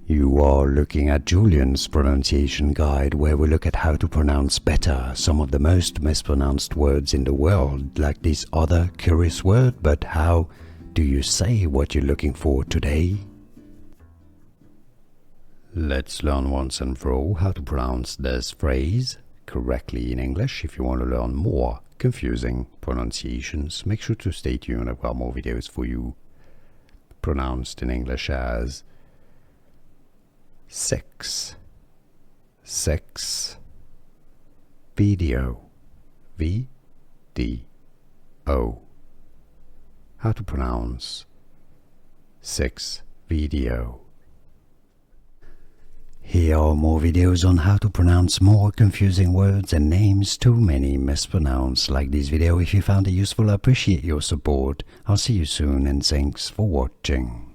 You are looking at Julian's pronunciation guide, where we look at how to pronounce better some of the most mispronounced words in the world, like this other curious word. But how do you say what you're looking for today? Let's learn once and for all how to pronounce this phrase correctly in English. If you want to learn more confusing pronunciations, make sure to stay tuned. I've got more videos for you. Pronounced in English as six, video, V-D-O. How to pronounce six video. Here are more videos on how to pronounce more confusing words and names too many mispronounced. Like this video if you found it useful. I appreciate your support. I'll see you soon and thanks for watching.